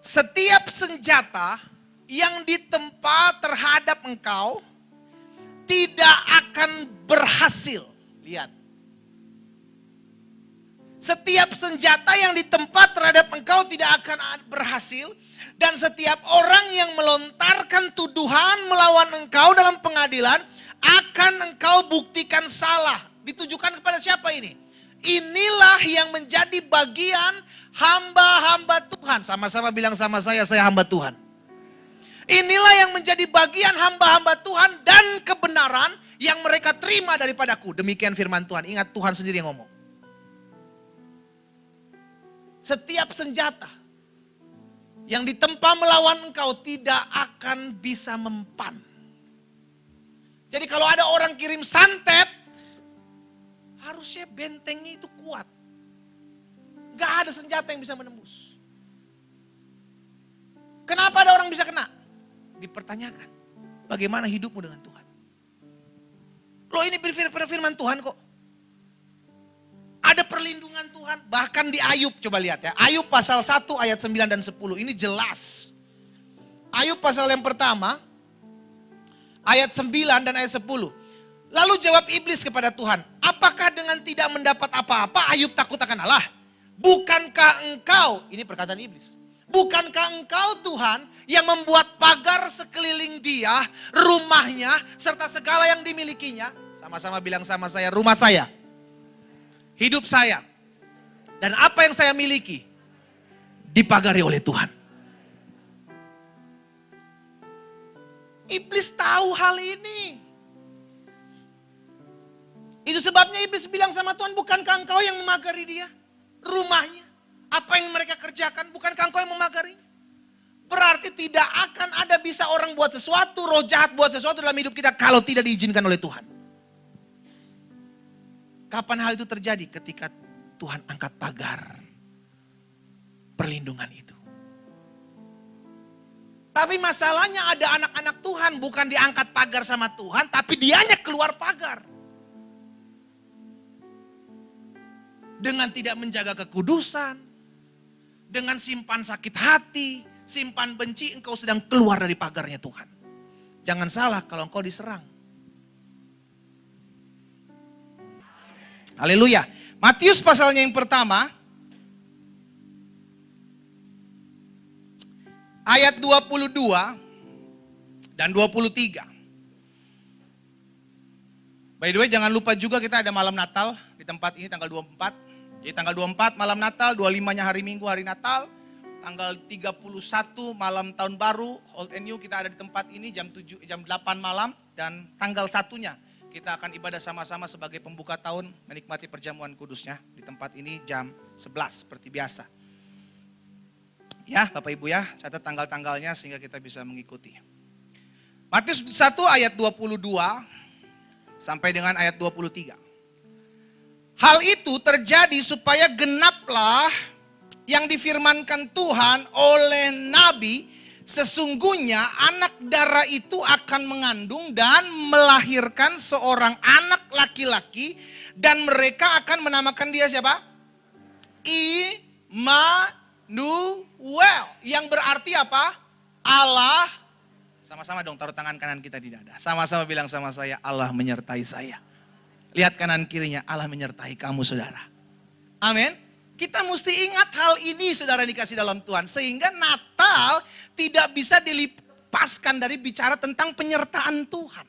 Setiap senjata yang ditempa terhadap engkau tidak akan berhasil. Lihat. Setiap senjata yang ditempa terhadap engkau tidak akan berhasil. Dan setiap orang yang melontarkan tuduhan melawan engkau dalam pengadilan akan engkau buktikan salah. Ditujukan kepada siapa ini? Inilah yang menjadi bagian hamba-hamba Tuhan. Sama-sama bilang sama saya hamba Tuhan. Inilah yang menjadi bagian hamba-hamba Tuhan dan kebenaran yang mereka terima daripadaku. Demikian firman Tuhan. Ingat, Tuhan sendiri yang ngomong. Setiap senjata yang ditempa melawan engkau tidak akan bisa mempan. Jadi kalau ada orang kirim santet, harusnya bentengnya itu kuat. Gak ada senjata yang bisa menembus. Kenapa ada orang bisa kena? Dipertanyakan, bagaimana hidupmu dengan Tuhan? Loh, ini firman Tuhan kok. Ada perlindungan Tuhan, bahkan di Ayub, coba lihat ya. Ayub pasal 1 ayat 9 dan 10, ini jelas. Ayub pasal yang pertama, ayat 9 dan ayat 10. Lalu jawab iblis kepada Tuhan, apakah dengan tidak mendapat apa-apa Ayub takut akan Allah? Bukankah engkau, ini perkataan iblis, bukankah engkau Tuhan yang membuat pagar sekeliling dia, rumahnya, serta segala yang dimilikinya? Sama-sama bilang sama saya, rumah saya, hidup saya, dan apa yang saya miliki dipagari oleh Tuhan. Iblis tahu hal ini. Itu sebabnya iblis bilang sama Tuhan, bukankah engkau yang memagari dia? Rumahnya, apa yang mereka kerjakan, bukankah engkau yang memagari? Berarti tidak akan ada bisa orang buat sesuatu, roh jahat buat sesuatu dalam hidup kita kalau tidak diizinkan oleh Tuhan. Kapan hal itu terjadi? Ketika Tuhan angkat pagar perlindungan itu. Tapi masalahnya ada anak-anak Tuhan bukan diangkat pagar sama Tuhan, tapi dianya keluar pagar. Dengan tidak menjaga kekudusan, dengan simpan sakit hati, simpan benci, engkau sedang keluar dari pagarnya Tuhan. Jangan salah kalau engkau diserang. Haleluya. Matius pasalnya yang pertama, ayat 22 dan 23. By the way, jangan lupa juga kita ada malam Natal di tempat ini tanggal 24. Jadi tanggal 24 malam Natal, 25-nya hari Minggu hari Natal, tanggal 31 malam Tahun Baru, Old and New kita ada di tempat ini jam 8 malam, dan tanggal 1-nya kita akan ibadah sama-sama sebagai pembuka tahun, menikmati perjamuan kudusnya di tempat ini jam 11 seperti biasa. Ya Bapak Ibu ya, catat tanggal-tanggalnya sehingga kita bisa mengikuti. Matius 1 ayat 22 sampai dengan ayat 23. Hal itu terjadi supaya genaplah yang difirmankan Tuhan oleh Nabi, sesungguhnya anak darah itu akan mengandung dan melahirkan seorang anak laki-laki, dan mereka akan menamakan dia siapa? Immanuel, yang berarti apa? Allah. Sama-sama dong taruh tangan kanan kita di dada. Sama-sama bilang sama saya, Allah menyertai saya. Lihat kanan kirinya, Allah menyertai kamu saudara. Amin. Kita mesti ingat hal ini saudara dikasih dalam Tuhan. Sehingga Natal tidak bisa dilepaskan dari bicara tentang penyertaan Tuhan.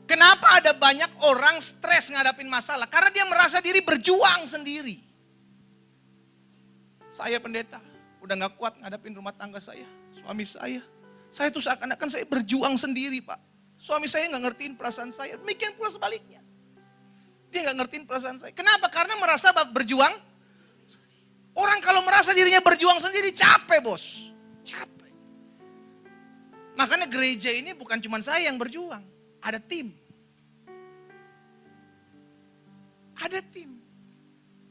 Kenapa ada banyak orang stres ngadapin masalah? Karena dia merasa diri berjuang sendiri. Saya pendeta, udah gak kuat ngadapin rumah tangga saya, suami saya. Saya tuh seakan-akan saya berjuang sendiri Pak. Suami saya gak ngertiin perasaan saya, demikian pula sebaliknya. Dia gak ngertiin perasaan saya. Kenapa? Karena merasa berjuang. Orang kalau merasa dirinya berjuang sendiri capek bos. Capek. Makanya gereja ini bukan cuma saya yang berjuang. Ada tim. Ada tim.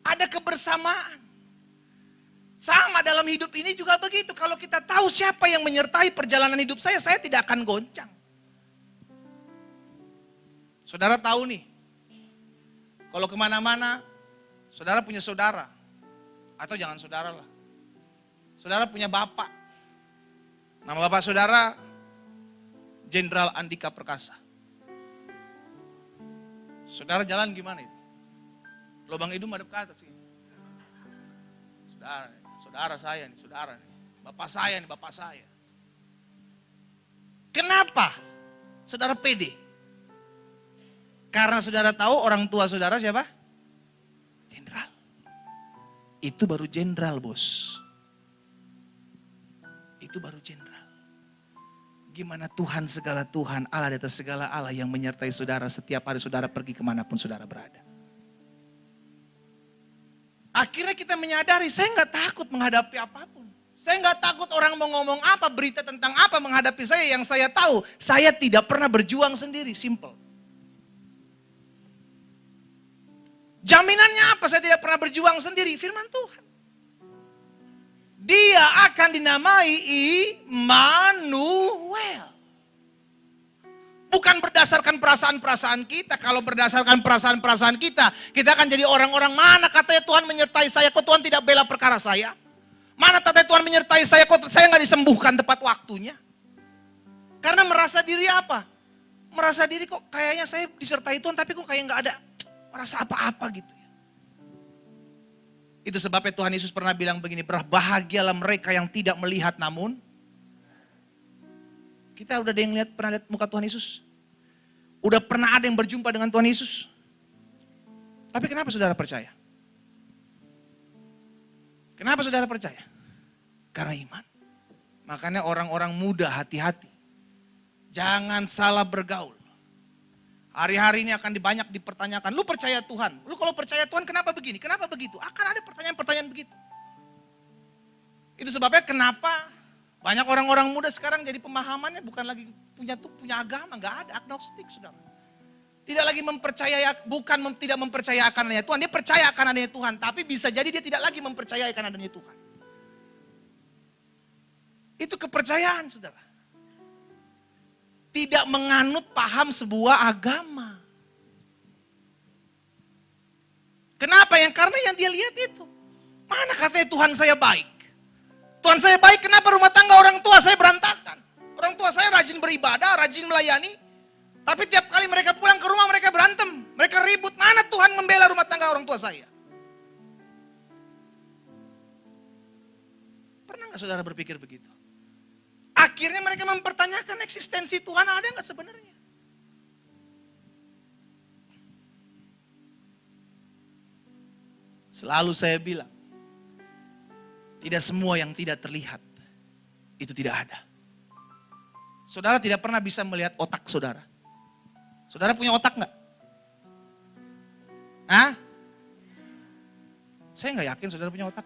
Ada kebersamaan. Sama dalam hidup ini juga begitu. Kalau kita tahu siapa yang menyertai perjalanan hidup saya tidak akan goncang. Saudara tahu nih, kalau kemana-mana, saudara punya saudara. Atau jangan saudara lah. Saudara punya bapak. Nama bapak saudara, Jenderal Andika Perkasa. Saudara jalan gimana itu? Lubang hidung madep ke atas sih. Saudara saya nih, saudara nih. Bapak saya nih, bapak saya. Kenapa saudara pede? Karena saudara tahu orang tua saudara siapa? Jenderal. Itu baru jenderal, bos. Itu baru jenderal. Gimana Tuhan segala Tuhan, Allah di atas segala Allah yang menyertai saudara setiap hari saudara pergi kemanapun saudara berada. Akhirnya kita menyadari, saya nggak takut menghadapi apapun. Saya nggak takut orang mau ngomong apa, berita tentang apa menghadapi saya. Yang saya tahu, saya tidak pernah berjuang sendiri, simple. Jaminannya apa? Saya tidak pernah berjuang sendiri, firman Tuhan. Dia akan dinamai Immanuel. Bukan berdasarkan perasaan-perasaan kita. Kalau berdasarkan perasaan-perasaan kita, kita akan jadi orang-orang, mana katanya Tuhan menyertai saya, kok Tuhan tidak bela perkara saya? Mana katanya Tuhan menyertai saya, kok saya nggak disembuhkan tepat waktunya? Karena merasa diri apa? Merasa diri kok kayaknya saya disertai Tuhan, tapi kok kayak nggak ada merasa apa-apa gitu ya. Itu sebabnya Tuhan Yesus pernah bilang begini, berbahagialah mereka yang tidak melihat namun. Kita udah ada yang pernah lihat muka Tuhan Yesus? Udah pernah ada yang berjumpa dengan Tuhan Yesus? Tapi kenapa saudara percaya? Kenapa saudara percaya? Karena iman. Makanya orang-orang muda hati-hati. Jangan salah bergaul. Hari-hari ini akan banyak dipertanyakan, lu percaya Tuhan? Lu kalau percaya Tuhan kenapa begini? Kenapa begitu? Akan ada pertanyaan-pertanyaan begitu. Itu sebabnya kenapa banyak orang-orang muda sekarang jadi pemahamannya bukan lagi punya agama, nggak ada, agnostik saudara. Tidak lagi tidak mempercayai akan adanya Tuhan, dia percaya akan adanya Tuhan, tapi bisa jadi dia tidak lagi mempercayai akan adanya Tuhan. Itu kepercayaan saudara. Tidak menganut paham sebuah agama. Kenapa? Karena yang dia lihat itu. Mana katanya Tuhan saya baik? Tuhan saya baik, kenapa rumah tangga orang tua saya berantakan? Orang tua saya rajin beribadah, rajin melayani. Tapi tiap kali mereka pulang ke rumah mereka berantem. Mereka ribut, mana Tuhan membela rumah tangga orang tua saya? Pernah gak saudara berpikir begitu? Akhirnya mereka mempertanyakan eksistensi Tuhan ada nggak sebenarnya? Selalu saya bilang, tidak semua yang tidak terlihat itu tidak ada. Saudara tidak pernah bisa melihat otak saudara. Saudara punya otak nggak? Hah? Saya nggak yakin saudara punya otak.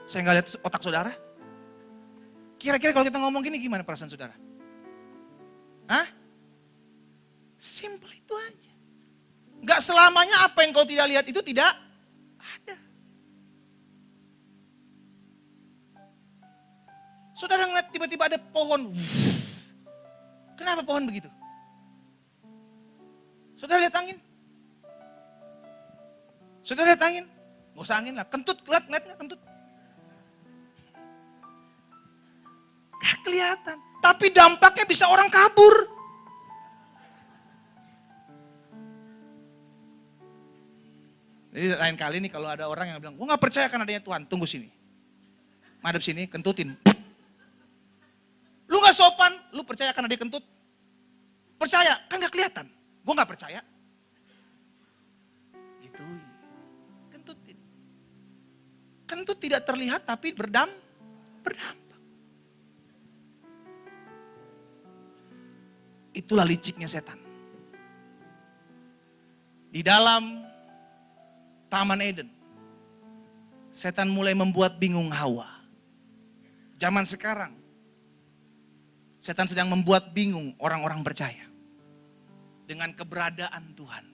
Saya nggak lihat otak saudara. Kira-kira kalau kita ngomong gini gimana perasaan saudara? Hah? Simple itu aja. Gak selamanya apa yang kau tidak lihat itu tidak ada. Saudara ngeliat tiba-tiba ada pohon. Kenapa pohon begitu? Saudara lihat angin? Saudara lihat angin? Gak usah angin lah, kentut, ngeliat gak kentut? Gak kelihatan, tapi dampaknya bisa orang kabur. Jadi lain kali nih kalau ada orang yang bilang, gue gak percaya kan adanya Tuhan, tunggu sini. Madep sini, kentutin. Lu gak sopan, lu percaya kan ada kentut? Percaya, kan gak kelihatan. Gue gak percaya. Gitu, kentutin. Kentut tidak terlihat tapi berdampak. Itulah liciknya setan. Di dalam Taman Eden, setan mulai membuat bingung Hawa. Zaman sekarang, setan sedang membuat bingung orang-orang percaya dengan keberadaan Tuhan.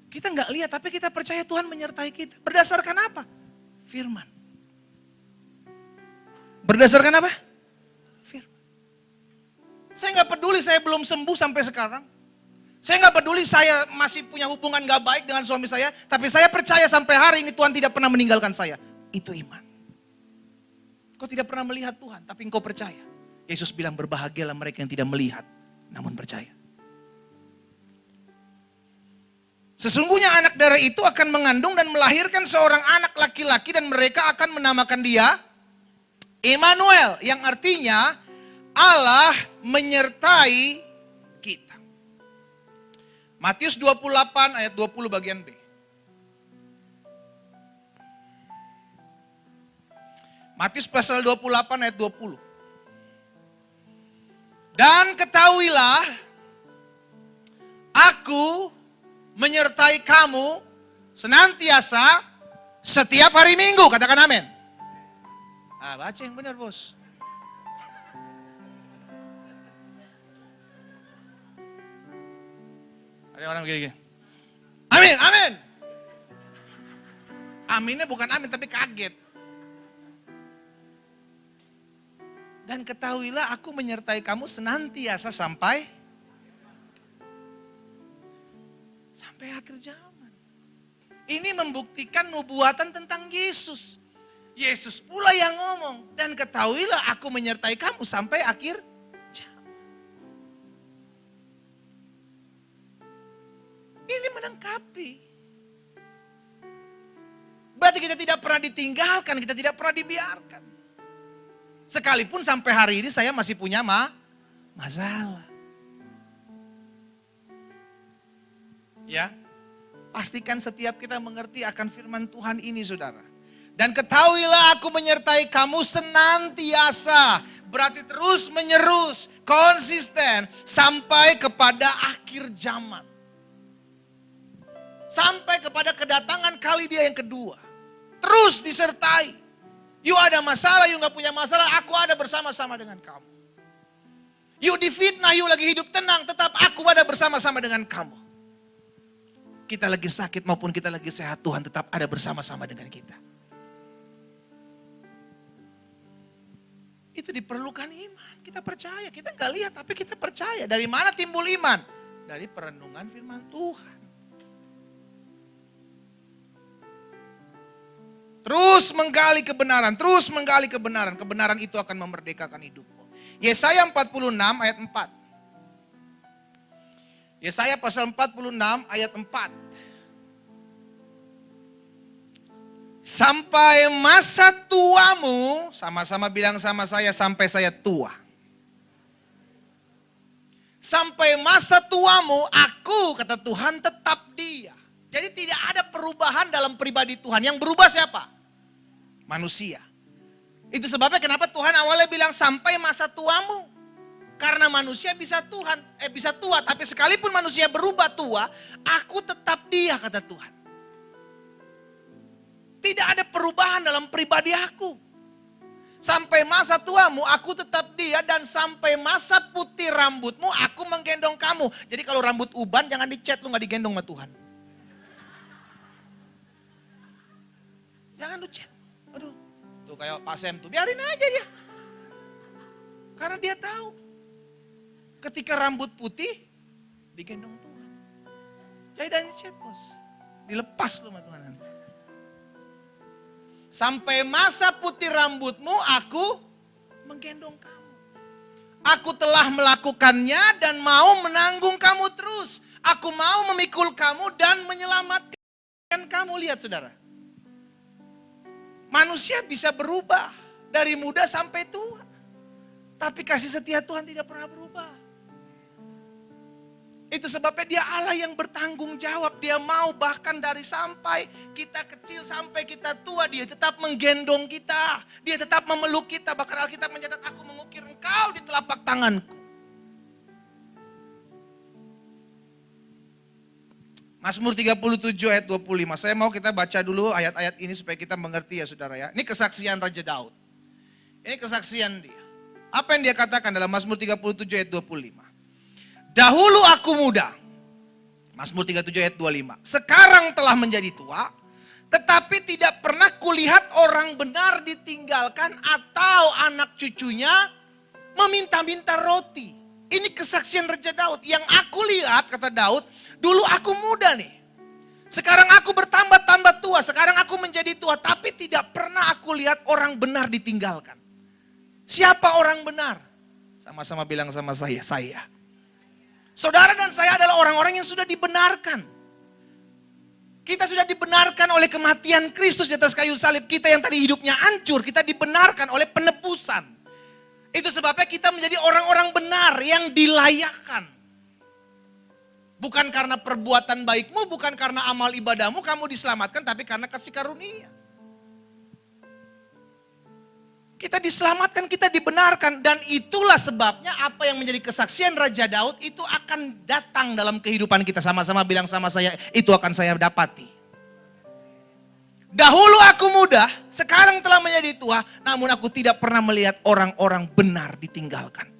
Kita nggak lihat, tapi kita percaya Tuhan menyertai kita. Berdasarkan apa? Firman. Berdasarkan apa? Firman. Saya nggak peduli, saya belum sembuh sampai sekarang. Saya nggak peduli saya masih punya hubungan nggak baik dengan suami saya, tapi saya percaya sampai hari ini Tuhan tidak pernah meninggalkan saya. Itu iman. Kau tidak pernah melihat Tuhan, tapi engkau percaya. Yesus bilang berbahagialah mereka yang tidak melihat, namun percaya. Sesungguhnya anak darah itu akan mengandung dan melahirkan seorang anak laki-laki dan mereka akan menamakan dia Immanuel, yang artinya Allah menyertai kita. Matius 28 ayat 20 bagian B. Matius pasal 28 ayat 20. Dan ketahuilah, aku menyertai kamu senantiasa setiap hari Minggu. Katakan amin. Baca yang benar, bos. Ada orang begini. Amin, amin. Aminnya bukan amin, tapi kaget. Dan ketahuilah aku menyertai kamu senantiasa sampai akhir zaman. Ini membuktikan nubuatan tentang Yesus. Yesus pula yang ngomong. Dan ketahuilah aku menyertai kamu sampai akhir zaman. Ini melengkapi. Berarti kita tidak pernah ditinggalkan, kita tidak pernah dibiarkan. Sekalipun sampai hari ini saya masih punya masalah. Ya, pastikan setiap kita mengerti akan firman Tuhan ini, saudara. Dan ketahuilah aku menyertai kamu senantiasa. Berarti terus menyerus, konsisten, sampai kepada akhir zaman. Sampai kepada kedatangan kali dia yang kedua. Terus disertai. You ada masalah, you gak punya masalah, aku ada bersama-sama dengan kamu. You difitnah, you lagi hidup tenang, tetap aku ada bersama-sama dengan kamu. Kita lagi sakit maupun kita lagi sehat, Tuhan tetap ada bersama-sama dengan kita. Itu diperlukan iman. Kita percaya, kita nggak lihat tapi kita percaya. Dari mana timbul iman? Dari perenungan firman Tuhan. Terus menggali kebenaran, terus menggali kebenaran. Kebenaran itu akan memerdekakan hidupmu. Yesaya 46 ayat 4. Yesaya pasal 46 ayat 4. Sampai masa tuamu, sama-sama bilang sama saya, sampai saya tua. Sampai masa tuamu, aku, kata Tuhan, tetap dia. Jadi tidak ada perubahan dalam pribadi Tuhan. Yang berubah siapa? Manusia. Itu sebabnya kenapa Tuhan awalnya bilang sampai masa tuamu. Karena manusia bisa tua, tapi sekalipun manusia berubah tua, aku tetap dia, kata Tuhan. Tidak ada perubahan dalam pribadi aku. Sampai masa tuamu, aku tetap dia, dan sampai masa putih rambutmu, aku menggendong kamu. Jadi kalau rambut uban, jangan dicet, lu gak digendong sama Tuhan. Jangan lu chat. Aduh, tuh kayak Pak Sem tuh, biarin aja dia. Karena dia tahu. Ketika rambut putih, digendong Tuhan. Jadi dan chat, bos. Dilepas lu sama Tuhan. Sampai masa putih rambutmu, aku menggendong kamu. Aku telah melakukannya dan mau menanggung kamu terus. Aku mau memikul kamu dan menyelamatkan kamu. Lihat, saudara. Manusia bisa berubah dari muda sampai tua. Tapi kasih setia Tuhan tidak pernah berubah. Itu sebabnya dia Allah yang bertanggung jawab. Dia mau bahkan dari sampai kita kecil sampai kita tua, dia tetap menggendong kita. Dia tetap memeluk kita. Bahkan Alkitab mencatat, aku mengukir engkau di telapak tanganku. Mazmur 37 ayat 25. Saya mau kita baca dulu ayat-ayat ini supaya kita mengerti ya, saudara ya. Ini kesaksian Raja Daud. Ini kesaksian dia. Apa yang dia katakan dalam Mazmur 37 ayat 25? Dahulu aku muda. Mazmur 37 ayat 25. Sekarang telah menjadi tua, tetapi tidak pernah kulihat orang benar ditinggalkan atau anak cucunya meminta-minta roti. Ini kesaksian Raja Daud. Yang aku lihat, kata Daud, dulu aku muda nih. Sekarang aku bertambah-tambah tua, sekarang aku menjadi tua. Tapi tidak pernah aku lihat orang benar ditinggalkan. Siapa orang benar? Sama-sama bilang sama saya. Saudara dan saya adalah orang-orang yang sudah dibenarkan. Kita sudah dibenarkan oleh kematian Kristus di atas kayu salib. Kita yang tadi hidupnya hancur, kita dibenarkan oleh penebusan. Itu sebabnya kita menjadi orang-orang benar yang dilayakkan. Bukan karena perbuatan baikmu, bukan karena amal ibadahmu kamu diselamatkan, tapi karena kasih karunia. Kita diselamatkan, kita dibenarkan. Dan itulah sebabnya apa yang menjadi kesaksian Raja Daud itu akan datang dalam kehidupan kita. Sama-sama bilang sama saya, itu akan saya dapati. Dahulu aku muda, sekarang telah menjadi tua, namun aku tidak pernah melihat orang-orang benar ditinggalkan.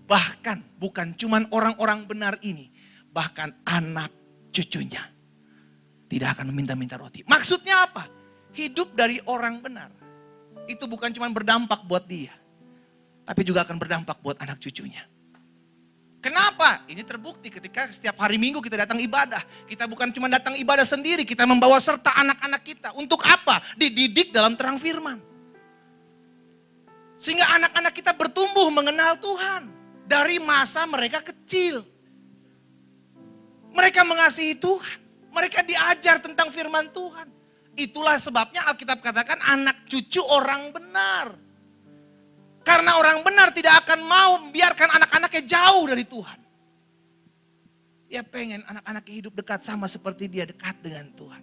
Bahkan bukan cuman orang-orang benar ini, bahkan anak cucunya tidak akan meminta-minta roti. Maksudnya apa? Hidup dari orang benar. Itu bukan cuma berdampak buat dia, tapi juga akan berdampak buat anak cucunya. Kenapa? Ini terbukti ketika setiap hari Minggu kita datang ibadah. Kita bukan cuma datang ibadah sendiri, kita membawa serta anak-anak kita. Untuk apa? Dididik dalam terang firman. Sehingga anak-anak kita bertumbuh mengenal Tuhan. Dari masa mereka kecil. Mereka mengasihi Tuhan. Mereka diajar tentang firman Tuhan. Itulah sebabnya Alkitab katakan anak cucu orang benar. Karena orang benar tidak akan mau membiarkan anak-anaknya jauh dari Tuhan. Dia pengen anak-anaknya hidup dekat sama seperti dia dekat dengan Tuhan.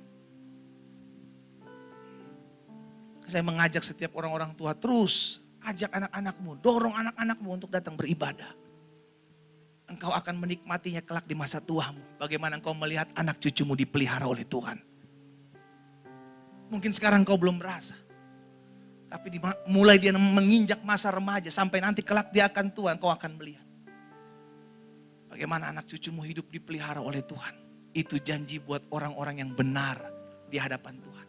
Saya mengajak setiap orang-orang tua terus ajak anak-anakmu, dorong anak-anakmu untuk datang beribadah. Engkau akan menikmatinya kelak di masa tuamu. Bagaimana engkau melihat anak cucumu dipelihara oleh Tuhan. Mungkin sekarang engkau belum merasa. Tapi mulai dia menginjak masa remaja sampai nanti kelak dia akan tua, engkau akan melihat. Bagaimana anak cucumu hidup dipelihara oleh Tuhan. Itu janji buat orang-orang yang benar di hadapan Tuhan.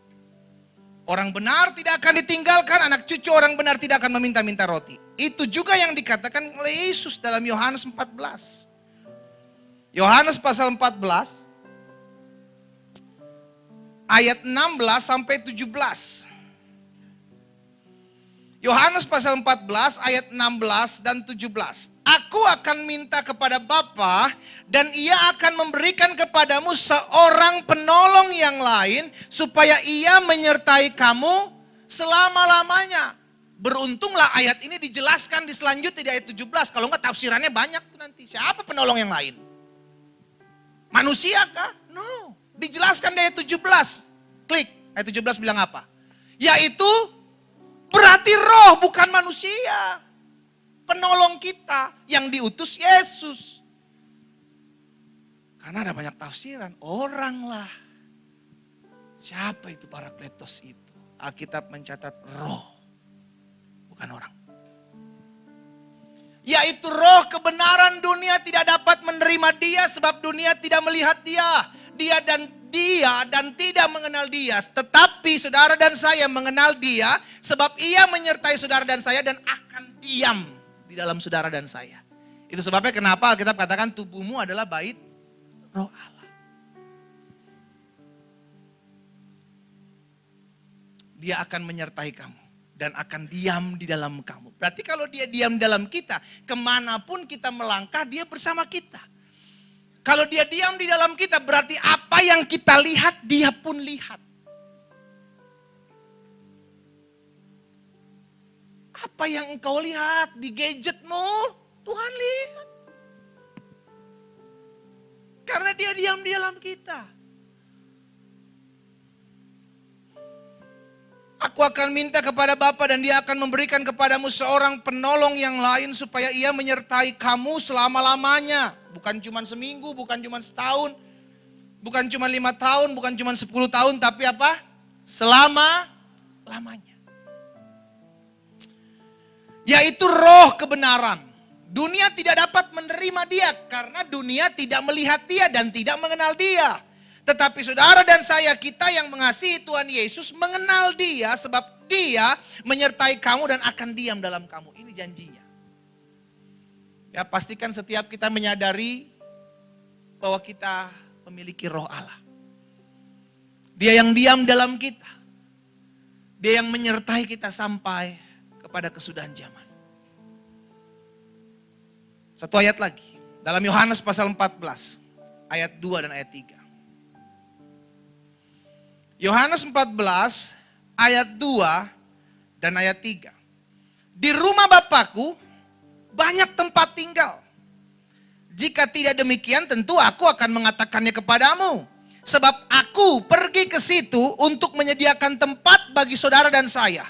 Orang benar tidak akan ditinggalkan, anak cucu orang benar tidak akan meminta-minta roti. Itu juga yang dikatakan oleh Yesus dalam Yohanes 14. Yohanes pasal 14 ayat 16 sampai 17. Yohanes pasal 14 ayat 16 dan 17. Aku akan minta kepada Bapa dan ia akan memberikan kepadamu seorang penolong yang lain supaya ia menyertai kamu selama-lamanya. Beruntunglah ayat ini dijelaskan di selanjutnya di ayat 17. Kalau enggak tafsirannya banyak tuh nanti. Siapa penolong yang lain? Manusia kah? No. Dijelaskan di ayat 17. Klik. Ayat 17 bilang apa? Yaitu berarti roh bukan manusia. Penolong kita yang diutus Yesus. Karena ada banyak tafsiran. Orang lah. Siapa itu Parakletos itu? Alkitab mencatat roh. Bukan orang. Yaitu roh kebenaran, dunia tidak dapat menerima dia sebab dunia tidak melihat dia. Dia dan tidak mengenal dia. Tetapi saudara dan saya mengenal dia sebab ia menyertai saudara dan saya dan akan diam di dalam saudara dan saya. Itu sebabnya kenapa kita katakan tubuhmu adalah bait roh Allah. Dia akan menyertai kamu dan akan diam di dalam kamu. Berarti kalau dia diam dalam kita, kemanapun kita melangkah dia bersama kita. Kalau dia diam di dalam kita berarti apa yang kita lihat dia pun lihat. Apa yang engkau lihat di gadgetmu, Tuhan lihat. Karena dia diam di dalam kita. Aku akan minta kepada Bapa dan dia akan memberikan kepadamu seorang penolong yang lain supaya ia menyertai kamu selama-lamanya. Bukan cuma seminggu, bukan cuma setahun, bukan cuma 5 tahun, bukan cuma 10 tahun, tapi apa? Selama-lamanya. Yaitu roh kebenaran. Dunia tidak dapat menerima dia karena dunia tidak melihat dia dan tidak mengenal dia. Tetapi saudara dan saya, kita yang mengasihi Tuhan Yesus mengenal dia sebab dia menyertai kamu dan akan diam dalam kamu. Ini janjinya. Ya, pastikan setiap kita menyadari bahwa kita memiliki roh Allah. Dia yang diam dalam kita. Dia yang menyertai kita sampai kepada kesudahan zaman. Satu ayat lagi. Dalam Yohanes pasal 14. Ayat 2 dan ayat 3. Yohanes 14 ayat 2 dan ayat 3. Di rumah Bapakku banyak tempat tinggal. Jika tidak demikian tentu aku akan mengatakannya kepadamu. Sebab aku pergi ke situ untuk menyediakan tempat bagi saudara dan saya.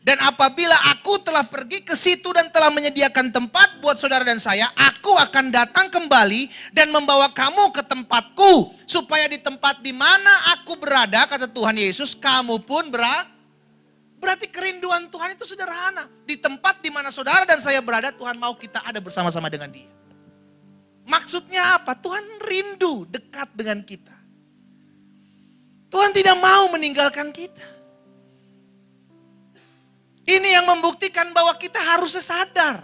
Dan apabila aku telah pergi ke situ dan telah menyediakan tempat buat saudara dan saya, aku akan datang kembali dan membawa kamu ke tempatku. Supaya di tempat di mana aku berada, kata Tuhan Yesus, kamu pun berada. Berarti kerinduan Tuhan itu sederhana. Di tempat di mana saudara dan saya berada, Tuhan mau kita ada bersama-sama dengan Dia. Maksudnya apa? Tuhan rindu dekat dengan kita. Tuhan tidak mau meninggalkan kita. Ini yang membuktikan bahwa kita harusnya sadar.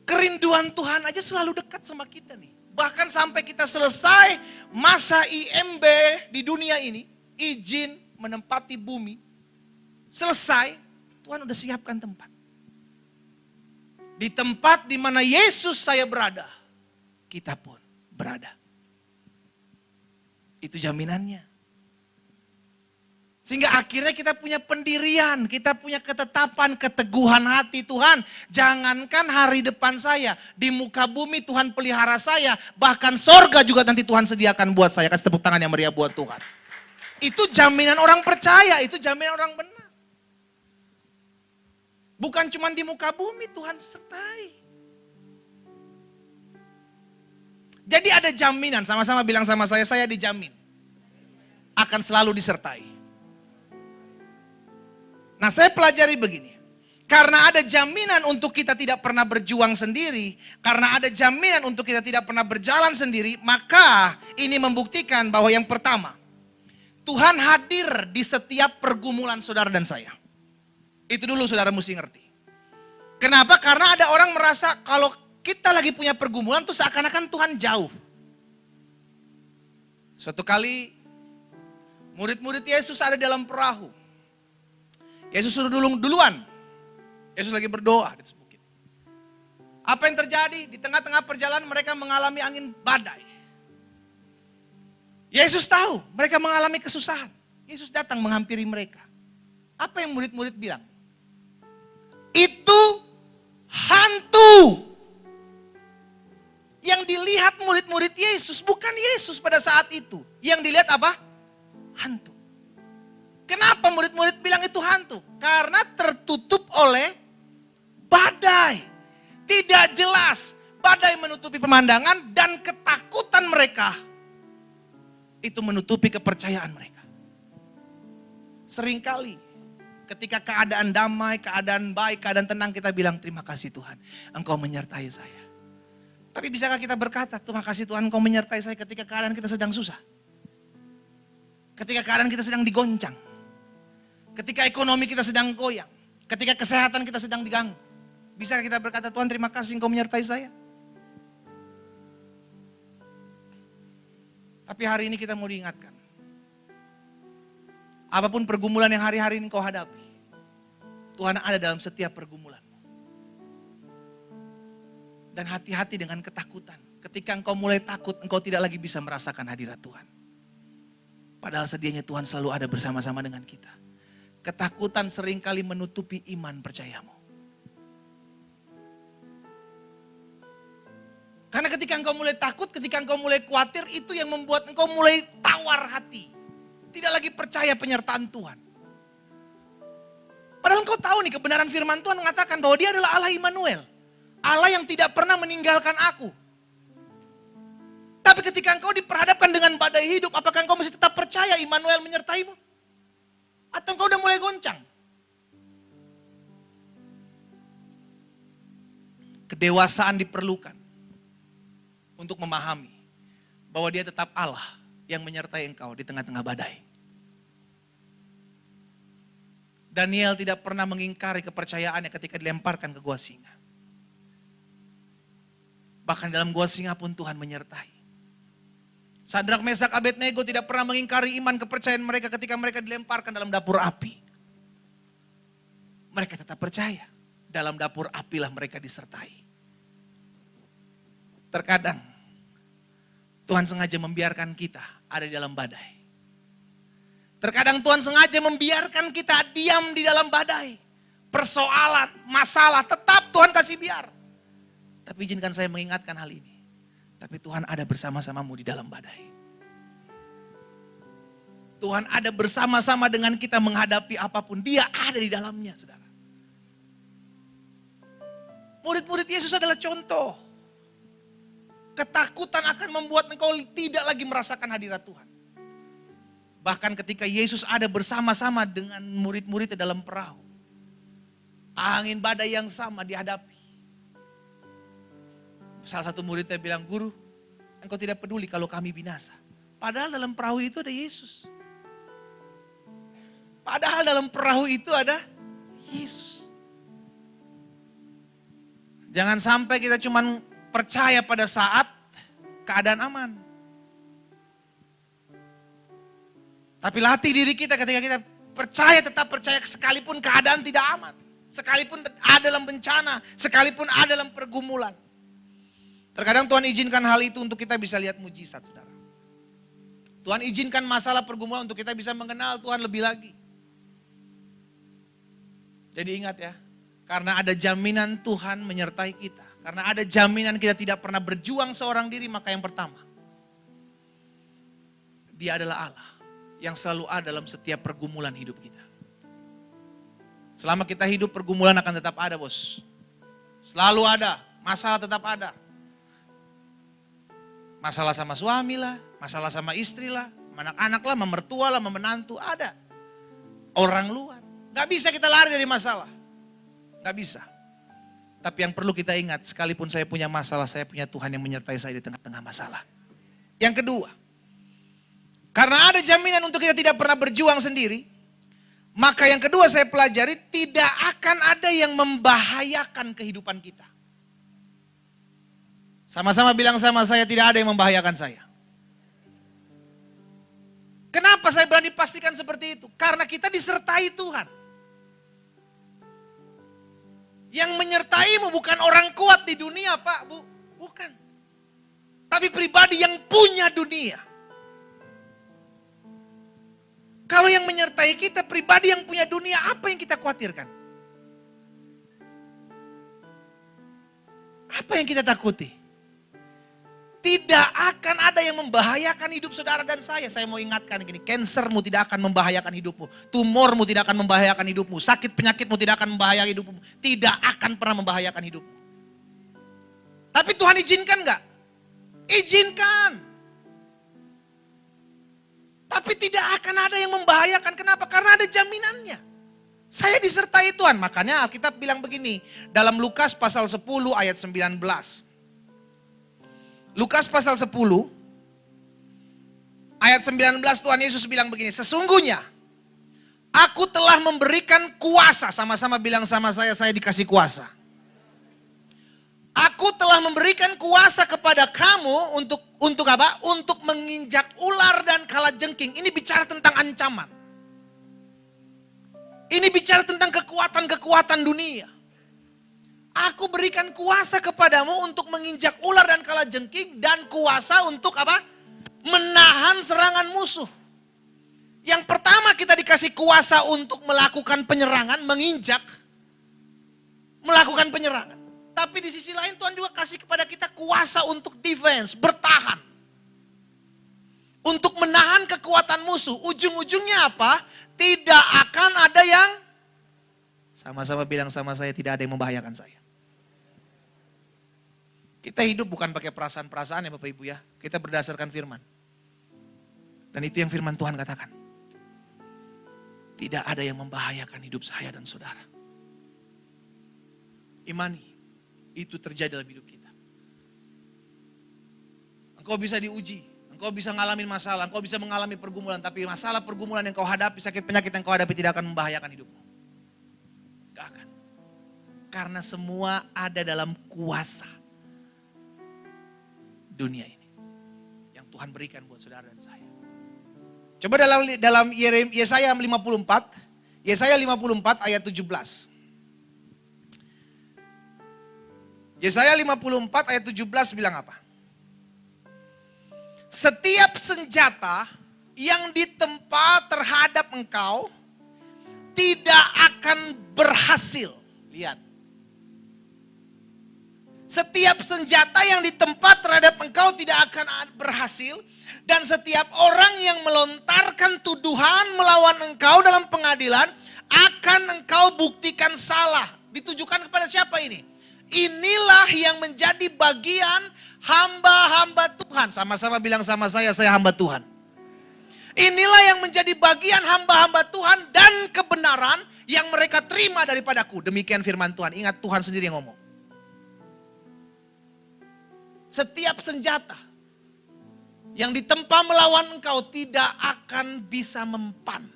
Kerinduan Tuhan aja selalu dekat sama kita nih. Bahkan sampai kita selesai masa IMB di dunia ini, izin menempati bumi, selesai, Tuhan udah siapkan tempat. Di tempat di mana Yesus saya berada, kita pun berada. Itu jaminannya. Sehingga akhirnya kita punya pendirian, kita punya ketetapan, keteguhan hati. Tuhan, jangankan hari depan saya, di muka bumi Tuhan pelihara saya, bahkan sorga juga nanti Tuhan sediakan buat saya. Kasih tepuk tangan yang meriah buat Tuhan. Itu jaminan orang percaya, itu jaminan orang benar. Bukan cuma di muka bumi Tuhan sertai. Jadi ada jaminan, sama-sama bilang sama saya dijamin. Akan selalu disertai. Nah, saya pelajari begini. Karena ada jaminan untuk kita tidak pernah berjuang sendiri, karena ada jaminan untuk kita tidak pernah berjalan sendiri, maka ini membuktikan bahwa yang pertama, Tuhan hadir di setiap pergumulan saudara dan saya. Itu dulu saudara mesti ngerti. Kenapa? Karena ada orang merasa kalau kita lagi punya pergumulan tuh seakan-akan Tuhan jauh. Suatu kali murid-murid Yesus ada dalam perahu. Yesus suruh duluan. Yesus lagi berdoa di atas bukit. Apa yang terjadi? Di tengah-tengah perjalanan mereka mengalami angin badai. Yesus tahu mereka mengalami kesusahan. Yesus datang menghampiri mereka. Apa yang murid-murid bilang? Itu hantu. Yang dilihat murid-murid Yesus bukan Yesus pada saat itu. Yang dilihat apa? Hantu. Kenapa murid-murid bilang itu hantu? Karena tertutup oleh badai. Tidak jelas. Badai menutupi pemandangan dan ketakutan mereka. Itu menutupi kepercayaan mereka. Seringkali ketika keadaan damai, keadaan baik, keadaan tenang kita bilang terima kasih Tuhan. Engkau menyertai saya. Tapi bisakah kita berkata terima kasih Tuhan engkau menyertai saya ketika keadaan kita sedang susah? Ketika keadaan kita sedang digoncang. Ketika ekonomi kita sedang goyang. Ketika kesehatan kita sedang diganggu. Bisakah kita berkata Tuhan terima kasih engkau menyertai saya? Tapi hari ini kita mau diingatkan. Apapun pergumulan yang hari-hari ini kau hadapi. Tuhan ada dalam setiap pergumulan. Dan hati-hati dengan ketakutan. Ketika engkau mulai takut, engkau tidak lagi bisa merasakan hadirat Tuhan. Padahal sedianya Tuhan selalu ada bersama-sama dengan kita. Ketakutan seringkali menutupi iman percayamu. Karena ketika engkau mulai takut, ketika engkau mulai khawatir, itu yang membuat engkau mulai tawar hati. Tidak lagi percaya penyertaan Tuhan. Padahal engkau tahu nih kebenaran firman Tuhan mengatakan bahwa dia adalah Allah Immanuel. Allah yang tidak pernah meninggalkan aku. Tapi ketika engkau diperhadapkan dengan badai hidup, apakah engkau masih tetap percaya Immanuel menyertaimu? Atau engkau udah mulai goncang? Kedewasaan diperlukan untuk memahami bahwa dia tetap Allah yang menyertai engkau di tengah-tengah badai. Daniel tidak pernah mengingkari kepercayaannya ketika dilemparkan ke gua singa. Bahkan dalam gua singa pun Tuhan menyertai. Sadrak, Mesak, Abednego tidak pernah mengingkari iman kepercayaan mereka ketika mereka dilemparkan dalam dapur api. Mereka tetap percaya. Dalam dapur apilah mereka disertai. Terkadang Tuhan sengaja membiarkan kita ada di dalam badai. Terkadang Tuhan sengaja membiarkan kita diam di dalam badai. Persoalan, masalah, tetap Tuhan kasih biar. Tapi izinkan saya mengingatkan hal ini. Tapi Tuhan ada bersama-samamu di dalam badai. Tuhan ada bersama-sama dengan kita menghadapi apapun. Dia ada di dalamnya, saudara. Murid-murid Yesus adalah contoh. Ketakutan akan membuat engkau tidak lagi merasakan hadirat Tuhan. Bahkan ketika Yesus ada bersama-sama dengan murid-muridnya dalam perahu. Angin badai yang sama dihadapi. Salah satu muridnya bilang, "Guru, engkau tidak peduli kalau kami binasa." Padahal dalam perahu itu ada Yesus. Padahal dalam perahu itu ada Yesus. Jangan sampai kita cuma percaya pada saat keadaan aman. Tapi latih diri kita ketika kita percaya, tetap percaya sekalipun keadaan tidak aman. Sekalipun ada dalam bencana, sekalipun ada dalam pergumulan. Terkadang Tuhan izinkan hal itu untuk kita bisa lihat mujizat, saudara. Tuhan izinkan masalah pergumulan untuk kita bisa mengenal Tuhan lebih lagi. Jadi ingat ya, karena ada jaminan Tuhan menyertai kita. Karena ada jaminan kita tidak pernah berjuang seorang diri, maka yang pertama, Dia adalah Allah yang selalu ada dalam setiap pergumulan hidup kita. Selama kita hidup, pergumulan akan tetap ada, bos. Selalu ada, masalah tetap ada. Masalah sama suami lah, masalah sama istri lah, anak-anak lah, mertua lah, menantu, ada. Orang luar. Gak bisa kita lari dari masalah. Gak bisa. Tapi yang perlu kita ingat, sekalipun saya punya masalah, saya punya Tuhan yang menyertai saya di tengah-tengah masalah. Yang kedua, karena ada jaminan untuk kita tidak pernah berjuang sendiri, maka yang kedua saya pelajari, tidak akan ada yang membahayakan kehidupan kita. Sama-sama bilang sama saya, tidak ada yang membahayakan saya. Kenapa saya berani pastikan seperti itu? Karena kita disertai Tuhan. Yang menyertaimu bukan orang kuat di dunia, Pak, Bu. Bukan. Tapi pribadi yang punya dunia. Kalau yang menyertai kita pribadi yang punya dunia, apa yang kita khawatirkan? Apa yang kita takuti? Tidak akan ada yang membahayakan hidup saudara dan saya. Saya mau ingatkan gini, kansermu tidak akan membahayakan hidupmu. Tumormu tidak akan membahayakan hidupmu. Sakit penyakitmu tidak akan membahayakan hidupmu. Tidak akan pernah membahayakan hidupmu. Tapi Tuhan izinkan enggak? Izinkan. Tapi tidak akan ada yang membahayakan. Kenapa? Karena ada jaminannya. Saya disertai Tuhan. Makanya Alkitab bilang begini. Dalam Lukas pasal 10 ayat 19. Lukas pasal 10 ayat 19 Tuhan Yesus bilang begini. Sesungguhnya aku telah memberikan kuasa. Sama-sama bilang sama saya dikasih kuasa. Aku telah memberikan kuasa kepada kamu untuk apa? Untuk menginjak ular dan kalajengking. Ini bicara tentang ancaman. Ini bicara tentang kekuatan-kekuatan dunia. Aku berikan kuasa kepadamu untuk menginjak ular dan kalajengking dan kuasa untuk apa? Menahan serangan musuh. Yang pertama kita dikasih kuasa untuk melakukan penyerangan, menginjak, melakukan penyerangan. Tapi di sisi lain Tuhan juga kasih kepada kita kuasa untuk defense, bertahan. Untuk menahan kekuatan musuh. Ujung-ujungnya apa? Tidak akan ada yang, sama-sama bilang sama saya, tidak ada yang membahayakan saya. Kita hidup bukan pakai perasaan-perasaan ya Bapak Ibu ya. Kita berdasarkan firman. Dan itu yang firman Tuhan katakan. Tidak ada yang membahayakan hidup saya dan saudara. Imani. Itu terjadi dalam hidup kita. Engkau bisa diuji. Engkau bisa ngalamin masalah. Engkau bisa mengalami pergumulan. Tapi masalah pergumulan yang kau hadapi, sakit penyakit yang kau hadapi tidak akan membahayakan hidupmu. Gak akan. Karena semua ada dalam kuasa. dunia ini. Yang Tuhan berikan buat saudara dan saya. Coba dalam Yesaya 54, Yesaya 54 ayat 17. Yesaya 54 ayat 17 bilang apa? Setiap senjata yang ditempa terhadap engkau tidak akan berhasil. Lihat. Setiap senjata yang ditempa terhadap engkau tidak akan berhasil. Dan setiap orang yang melontarkan tuduhan melawan engkau dalam pengadilan akan engkau buktikan salah. Ditujukan kepada siapa ini? Inilah yang menjadi bagian hamba-hamba Tuhan. Sama-sama bilang sama saya hamba Tuhan. Inilah yang menjadi bagian hamba-hamba Tuhan dan kebenaran yang mereka terima daripadaku. Demikian firman Tuhan. Ingat, Tuhan sendiri yang ngomong. Setiap senjata yang ditempa melawan engkau tidak akan bisa mempan.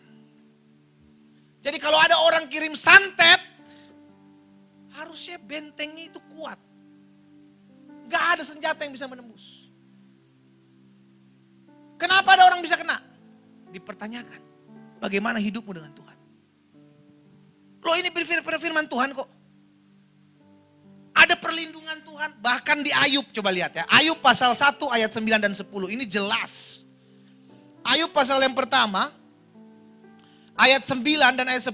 Jadi kalau ada orang kirim santet, harusnya bentengnya itu kuat. Gak ada senjata yang bisa menembus. Kenapa ada orang bisa kena? Dipertanyakan, bagaimana hidupmu dengan Tuhan? Loh, ini firman Tuhan kok. Ada perlindungan Tuhan. Bahkan di Ayub, coba lihat ya. Ayub pasal 1 ayat 9 dan 10. Ini jelas. Ayub pasal yang pertama, ayat 9 dan ayat 10.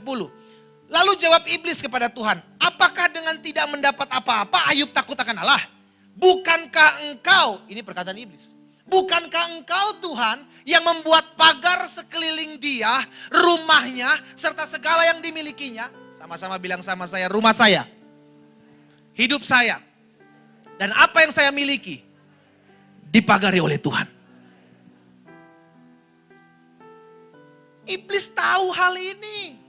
Lalu jawab iblis kepada Tuhan, apakah dengan tidak mendapat apa-apa Ayub takut akan Allah? Bukankah engkau, ini perkataan iblis. Bukankah engkau Tuhan yang membuat pagar sekeliling dia, rumahnya, serta segala yang dimilikinya? Sama-sama bilang sama saya, rumah saya. Hidup saya dan apa yang saya miliki dipagari oleh Tuhan. Iblis tahu hal ini.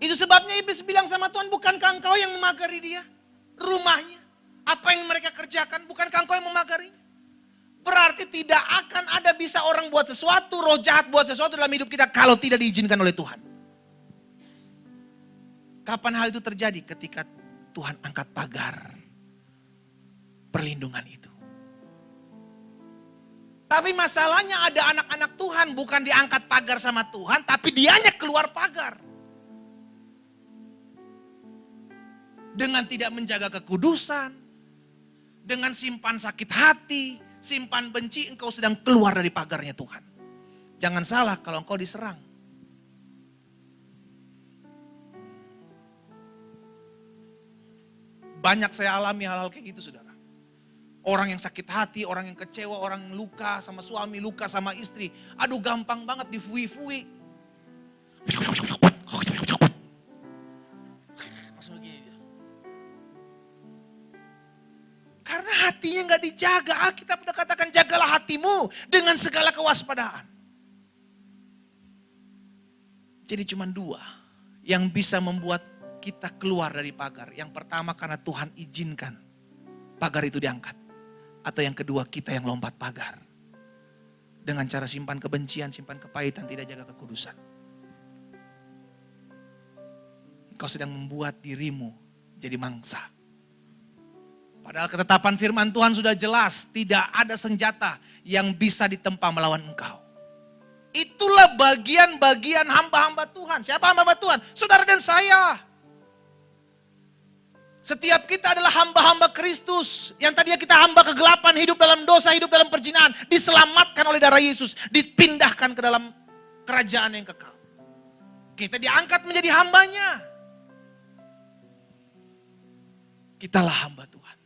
Itu sebabnya iblis bilang sama Tuhan, bukankah engkau yang memagari dia? Rumahnya, apa yang mereka kerjakan, bukankah engkau yang memagarinya? Berarti tidak akan ada bisa orang buat sesuatu, roh jahat buat sesuatu dalam hidup kita kalau tidak diizinkan oleh Tuhan. Kapan hal itu terjadi? Ketika Tuhan angkat pagar perlindungan itu. Tapi masalahnya ada anak-anak Tuhan bukan diangkat pagar sama Tuhan, tapi dianya keluar pagar. Dengan tidak menjaga kekudusan, dengan simpan sakit hati, simpan benci, engkau sedang keluar dari pagarnya Tuhan. Jangan salah kalau engkau diserang. Banyak saya alami hal-hal kayak gitu, saudara. Orang yang sakit hati, orang yang kecewa, orang yang luka sama suami, luka sama istri. Aduh, gampang banget difui-fui. Karena hatinya gak dijaga. Alkitab udah katakan jagalah hatimu dengan segala kewaspadaan. Jadi cuma dua yang bisa membuat kita keluar dari pagar. Yang pertama karena Tuhan izinkan pagar itu diangkat. Atau yang kedua kita yang lompat pagar. Dengan cara simpan kebencian, simpan kepahitan, tidak jaga kekudusan. Engkau sedang membuat dirimu jadi mangsa. Padahal ketetapan firman Tuhan sudah jelas. Tidak ada senjata yang bisa ditempa melawan engkau. Itulah bagian-bagian hamba-hamba Tuhan. Siapa hamba-hamba Tuhan? Saudara dan saya. Setiap kita adalah hamba-hamba Kristus. Yang tadinya kita hamba kegelapan, hidup dalam dosa, hidup dalam perzinahan. Diselamatkan oleh darah Yesus. Dipindahkan ke dalam kerajaan yang kekal. Kita diangkat menjadi hambanya. Kitalah hamba Tuhan.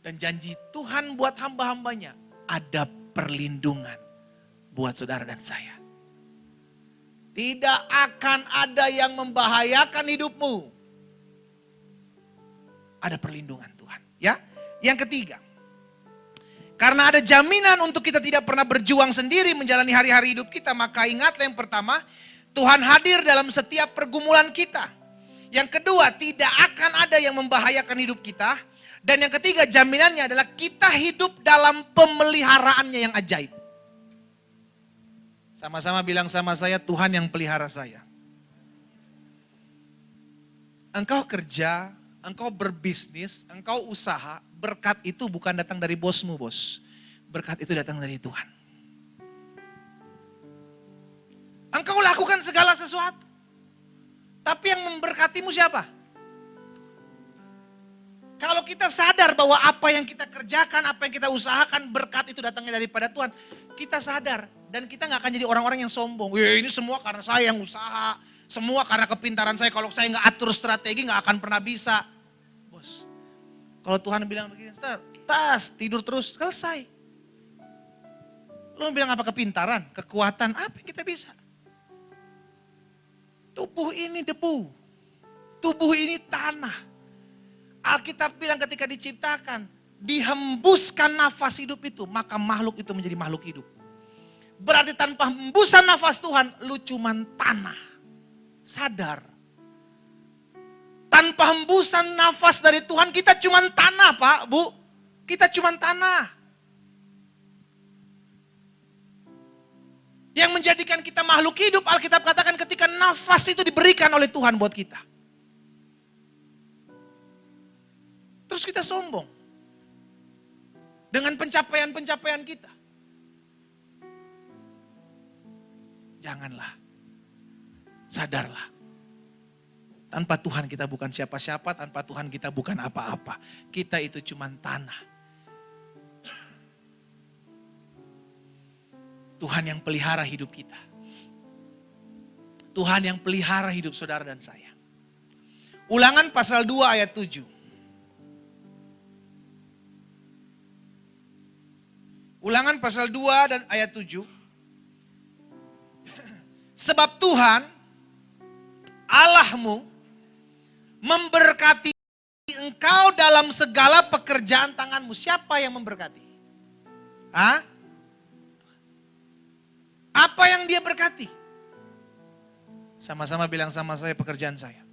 Dan janji Tuhan buat hamba-hambanya. Ada perlindungan buat saudara dan saya. Tidak akan ada yang membahayakan hidupmu. Ada perlindungan Tuhan. Ya, yang ketiga, karena ada jaminan untuk kita tidak pernah berjuang sendiri menjalani hari-hari hidup kita, maka ingatlah yang pertama, Tuhan hadir dalam setiap pergumulan kita. Yang kedua, tidak akan ada yang membahayakan hidup kita. Dan yang ketiga, jaminannya adalah kita hidup dalam pemeliharaannya yang ajaib. Sama-sama bilang sama saya, Tuhan yang pelihara saya. Engkau kerja, engkau berbisnis, engkau usaha, berkat itu bukan datang dari bosmu, bos. Berkat itu datang dari Tuhan. Engkau lakukan segala sesuatu. Tapi yang memberkatimu siapa? Kalau kita sadar bahwa apa yang kita kerjakan, apa yang kita usahakan, berkat itu datangnya daripada Tuhan. Kita sadar dan kita gak akan jadi orang-orang yang sombong. Ini semua karena saya yang usaha. Semua karena kepintaran saya. Kalau saya gak atur strategi gak akan pernah bisa. Bos, kalau Tuhan bilang begini, tidur terus, selesai. Lu bilang apa kepintaran, kekuatan, apa yang kita bisa? Tubuh ini debu, tubuh ini tanah. Alkitab bilang ketika diciptakan, dihembuskan nafas hidup itu, maka makhluk itu menjadi makhluk hidup. Berarti tanpa hembusan nafas Tuhan, lu cuman tanah. Sadar. Tanpa hembusan nafas dari Tuhan, kita cuman tanah, Pak, Bu. Kita cuman tanah. Yang menjadikan kita makhluk hidup, Alkitab katakan ketika nafas itu diberikan oleh Tuhan buat kita. Terus kita sombong. Dengan pencapaian-pencapaian kita. Janganlah. Sadarlah. Tanpa Tuhan kita bukan siapa-siapa, tanpa Tuhan kita bukan apa-apa. Kita itu cuma tanah. Tuhan yang pelihara hidup kita. Tuhan yang pelihara hidup saudara dan saya. Ulangan pasal 2 ayat 7. Ulangan pasal 2 dan ayat 7. Sebab Tuhan Allahmu memberkati engkau dalam segala pekerjaan tanganmu. Siapa yang memberkati? Hah? Apa yang dia berkati? Sama-sama bilang sama saya pekerjaan saya.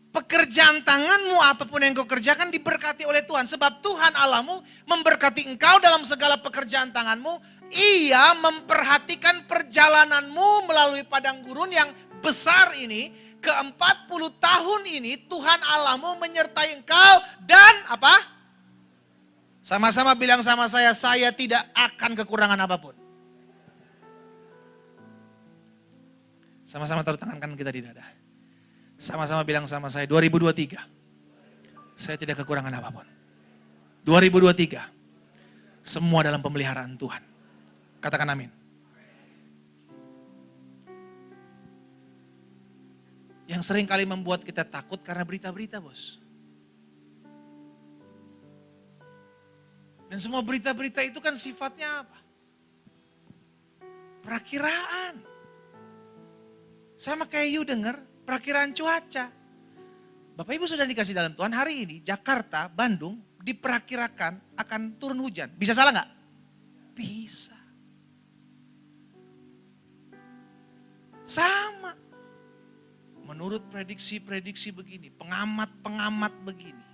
Pekerjaan tanganmu apapun yang kau kerjakan diberkati oleh Tuhan. Sebab Tuhan Allahmu memberkati engkau dalam segala pekerjaan tanganmu. Ia memperhatikan perjalananmu melalui padang gurun yang besar ini. Ke-40 tahun ini Tuhan Allahmu menyertai engkau dan apa? Sama-sama bilang sama saya tidak akan kekurangan apapun. Sama-sama taruh tangan kanan kita di dada. Sama-sama bilang sama saya, 2023. Saya tidak kekurangan apapun. 2023. Semua dalam pemeliharaan Tuhan. Katakan amin. Yang sering kali membuat kita takut karena berita-berita, bos. Dan semua berita-berita itu kan sifatnya apa? Perakiraan. Sama kayak you dengar, perakiraan cuaca. Bapak Ibu sudah dikasih dalam Tuhan, hari ini Jakarta, Bandung diperkirakan akan turun hujan. Bisa salah nggak? Bisa. Sama. Menurut prediksi-prediksi begini, pengamat-pengamat begini.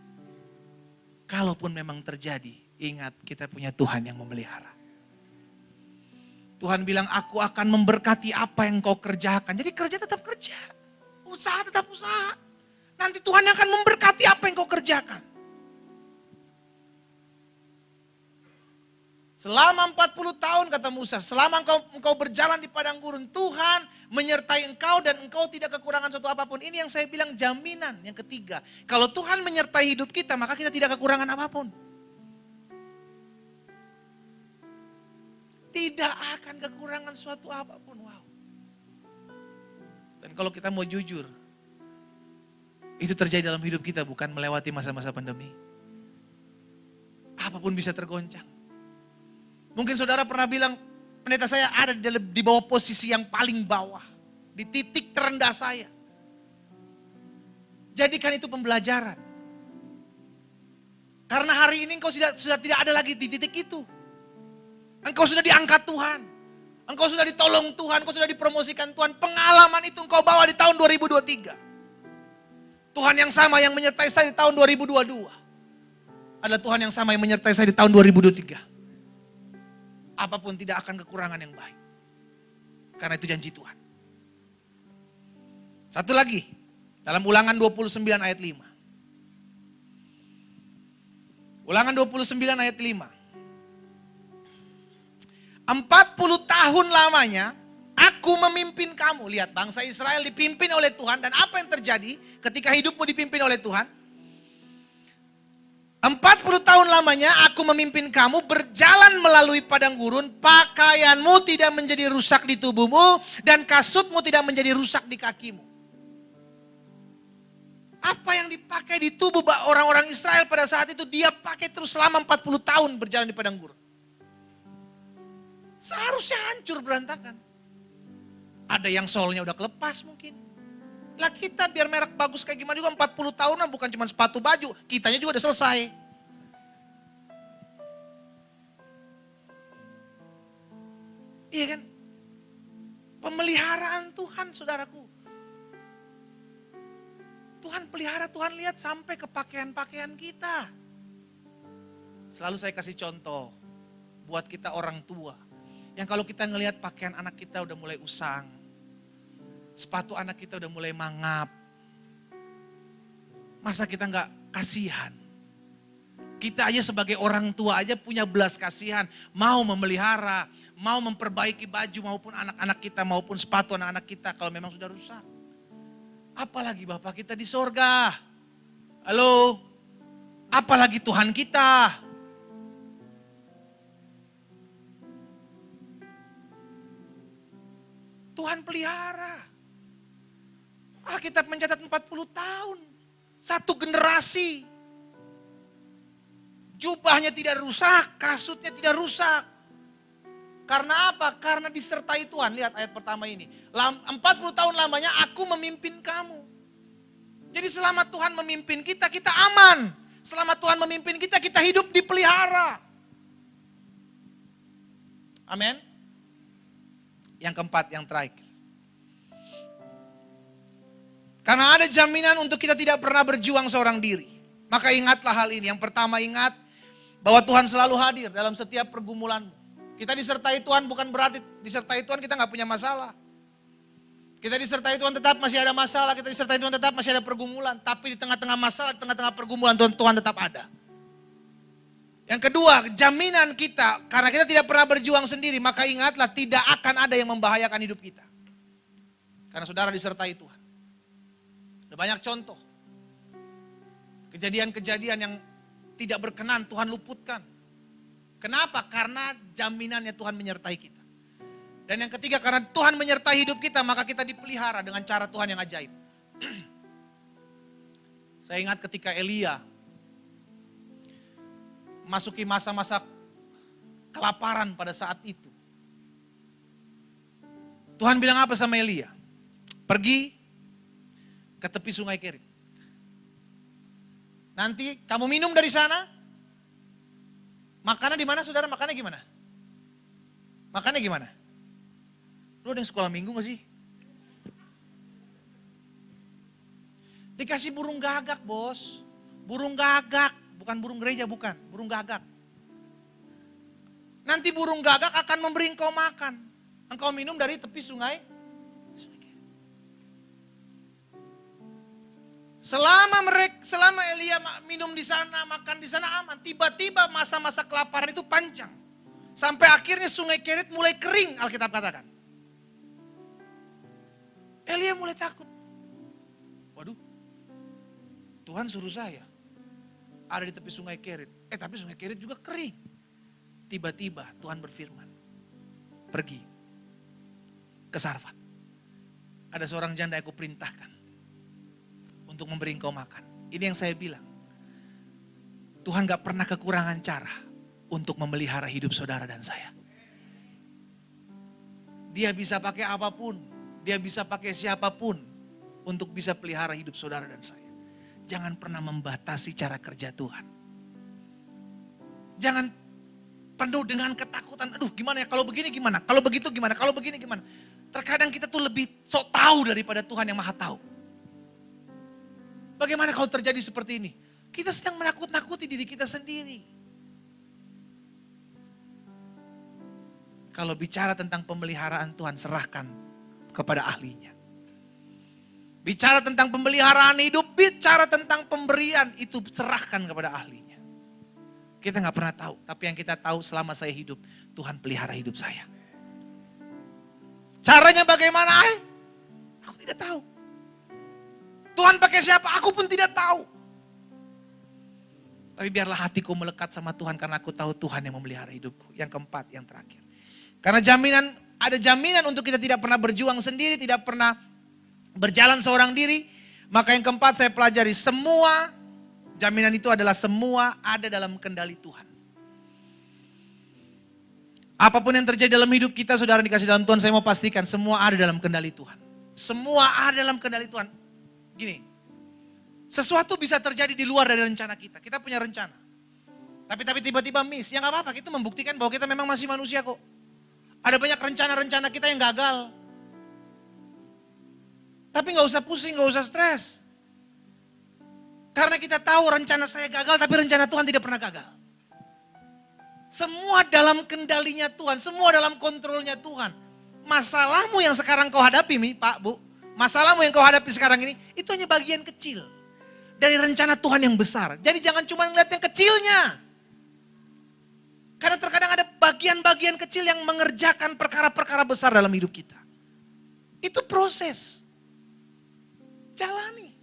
Kalaupun memang terjadi, ingat kita punya Tuhan yang memelihara. Tuhan bilang aku akan memberkati apa yang kau kerjakan. Jadi kerja tetap kerja. Usaha tetap usaha. Nanti Tuhan akan memberkati apa yang kau kerjakan. Selama 40 tahun kata Musa, selama engkau berjalan di padang gurun, Tuhan menyertai engkau dan engkau tidak kekurangan suatu apapun. Ini yang saya bilang jaminan yang ketiga. Kalau Tuhan menyertai hidup kita, maka kita tidak kekurangan apapun. Tidak akan kekurangan suatu apapun. Wow. Dan kalau kita mau jujur, itu terjadi dalam hidup kita bukan melewati masa-masa pandemi. Apapun bisa tergoncang. Mungkin saudara pernah bilang, pendeta saya ada di bawah posisi yang paling bawah. Di titik terendah saya. Jadikan itu pembelajaran. Karena hari ini engkau sudah tidak ada lagi di titik itu. Engkau sudah diangkat Tuhan. Engkau sudah ditolong Tuhan, engkau sudah dipromosikan Tuhan. Pengalaman itu engkau bawa di tahun 2023. Tuhan yang sama yang menyertai saya di tahun 2022. Adalah Tuhan yang sama yang menyertai saya di tahun 2023. Apapun tidak akan kekurangan yang baik. Karena itu janji Tuhan. Satu lagi. Dalam Ulangan 29 ayat 5. Ulangan 29 ayat 5. 40 tahun lamanya aku memimpin kamu. Lihat, bangsa Israel dipimpin oleh Tuhan. Dan apa yang terjadi ketika hidupmu dipimpin oleh Tuhan? 40 tahun lamanya aku memimpin kamu berjalan melalui padang gurun. Pakaianmu tidak menjadi rusak di tubuhmu. Dan kasutmu tidak menjadi rusak di kakimu. Apa yang dipakai di tubuh orang-orang Israel pada saat itu, dia pakai terus selama 40 tahun berjalan di padang gurun. Seharusnya hancur berantakan. Ada yang solnya udah kelepas mungkin. Lah kita biar merek bagus kayak gimana juga 40 tahunan bukan cuma sepatu baju. Kitanya juga udah selesai. Iya kan? Pemeliharaan Tuhan saudaraku. Tuhan pelihara, Tuhan lihat sampai ke pakaian-pakaian kita. Selalu saya kasih contoh buat kita orang tua. Yang kalau kita ngelihat pakaian anak kita udah mulai usang. Sepatu anak kita udah mulai mangap. Masa kita nggak kasihan? Kita aja sebagai orang tua aja punya belas kasihan. Mau memelihara, mau memperbaiki baju maupun anak-anak kita maupun sepatu anak-anak kita kalau memang sudah rusak. Apalagi Bapak kita di sorga. Halo? Apalagi Tuhan kita. Tuhan pelihara. Alkitab mencatat 40 tahun. Satu generasi. Jubahnya tidak rusak, kasutnya tidak rusak. Karena apa? Karena disertai Tuhan. Lihat ayat pertama ini. 40 tahun lamanya aku memimpin kamu. Jadi selama Tuhan memimpin kita, kita aman. Selama Tuhan memimpin kita, kita hidup dipelihara. Amin. Yang keempat, yang terakhir. Karena ada jaminan untuk kita tidak pernah berjuang seorang diri. Maka ingatlah hal ini. Yang pertama ingat bahwa Tuhan selalu hadir dalam setiap pergumulanmu. Kita disertai Tuhan bukan berarti disertai Tuhan kita gak punya masalah. Kita disertai Tuhan tetap masih ada masalah. Kita disertai Tuhan tetap masih ada pergumulan. Tapi di tengah-tengah masalah, di tengah-tengah pergumulan Tuhan tetap ada. Yang kedua, jaminan kita. Karena kita tidak pernah berjuang sendiri. Maka ingatlah tidak akan ada yang membahayakan hidup kita. Karena saudara disertai Tuhan. Ada banyak contoh. Kejadian-kejadian yang tidak berkenan Tuhan luputkan. Kenapa? Karena jaminannya Tuhan menyertai kita. Dan yang ketiga, karena Tuhan menyertai hidup kita, maka kita dipelihara dengan cara Tuhan yang ajaib. Saya ingat ketika Elia masuki masa-masa kelaparan pada saat itu. Tuhan bilang apa sama Elia? Pergi ke tepi sungai Kerit. Nanti kamu minum dari sana. Makannya di mana saudara? Makannya gimana? Makannya gimana? Lu ada yang sekolah minggu gak sih? Dikasih burung gagak bos. Burung gagak. Bukan burung gereja, bukan. Burung gagak. Nanti burung gagak akan memberi engkau makan. Engkau minum dari tepi sungai. Selama Elia minum di sana, makan di sana aman. Tiba-tiba masa-masa kelaparan itu panjang. Sampai akhirnya sungai Kerit mulai kering, Alkitab katakan. Elia mulai takut. Waduh, Tuhan suruh saya ada di tepi sungai Kerit. Tapi sungai Kerit juga kering. Tiba-tiba Tuhan berfirman, pergi ke Sarfat. Ada seorang janda yang aku perintahkan untuk memberi engkau makan. Ini yang saya bilang. Tuhan gak pernah kekurangan cara untuk memelihara hidup saudara dan saya. Dia bisa pakai apapun. Dia bisa pakai siapapun untuk bisa pelihara hidup saudara dan saya. Jangan pernah membatasi cara kerja Tuhan. Jangan penuh dengan ketakutan. Aduh gimana ya, kalau begini gimana? Kalau begitu gimana? Kalau begini gimana? Terkadang kita tuh lebih sok tahu daripada Tuhan yang maha tahu. Bagaimana kalau terjadi seperti ini? Kita sedang menakut-nakuti diri kita sendiri. Kalau bicara tentang pemeliharaan Tuhan, serahkan kepada ahlinya. Bicara tentang pemeliharaan hidup, bicara tentang pemberian, itu serahkan kepada ahlinya. Kita nggak pernah tahu. Tapi yang kita tahu selama saya hidup, Tuhan pelihara hidup saya. Caranya bagaimana? Aku tidak tahu. Tuhan pakai siapa? Aku pun tidak tahu. Tapi biarlah hatiku melekat sama Tuhan karena aku tahu Tuhan yang memelihara hidupku. Yang keempat, yang terakhir. Karena ada jaminan untuk kita tidak pernah berjuang sendiri, tidak pernah berjalan seorang diri. Maka yang keempat saya pelajari, semua jaminan itu adalah semua ada dalam kendali Tuhan. Apapun yang terjadi dalam hidup kita, saudara dikasih dalam Tuhan, saya mau pastikan semua ada dalam kendali Tuhan. Semua ada dalam kendali Tuhan. Gini, sesuatu bisa terjadi di luar dari rencana kita. Kita punya rencana. Tapi tiba-tiba miss, ya gak apa-apa. Itu membuktikan bahwa kita memang masih manusia kok. Ada banyak rencana-rencana kita yang gagal. Tapi gak usah pusing, gak usah stres. Karena kita tahu rencana saya gagal, tapi rencana Tuhan tidak pernah gagal. Semua dalam kendalinya Tuhan, semua dalam kontrolnya Tuhan. Masalahmu yang sekarang kau hadapi, Pak, Bu. Masalahmu yang kau hadapi sekarang ini, itu hanya bagian kecil. Dari rencana Tuhan yang besar. Jadi jangan cuma ngeliat yang kecilnya. Karena terkadang ada bagian-bagian kecil yang mengerjakan perkara-perkara besar dalam hidup kita. Itu proses. Jalani.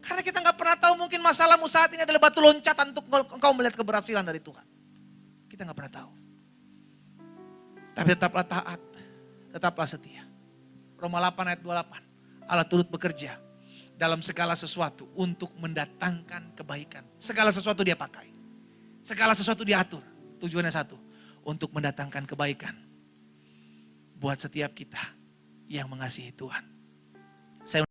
Karena kita gak pernah tahu mungkin masalahmu saat ini adalah batu loncatan untuk engkau melihat keberhasilan dari Tuhan. Kita gak pernah tahu. Tapi tetaplah taat, tetaplah setia. Roma 8 ayat 28. Allah turut bekerja dalam segala sesuatu untuk mendatangkan kebaikan. Segala sesuatu dia pakai. Segala sesuatu dia atur. Tujuannya satu, untuk mendatangkan kebaikan buat setiap kita yang mengasihi Tuhan. Saya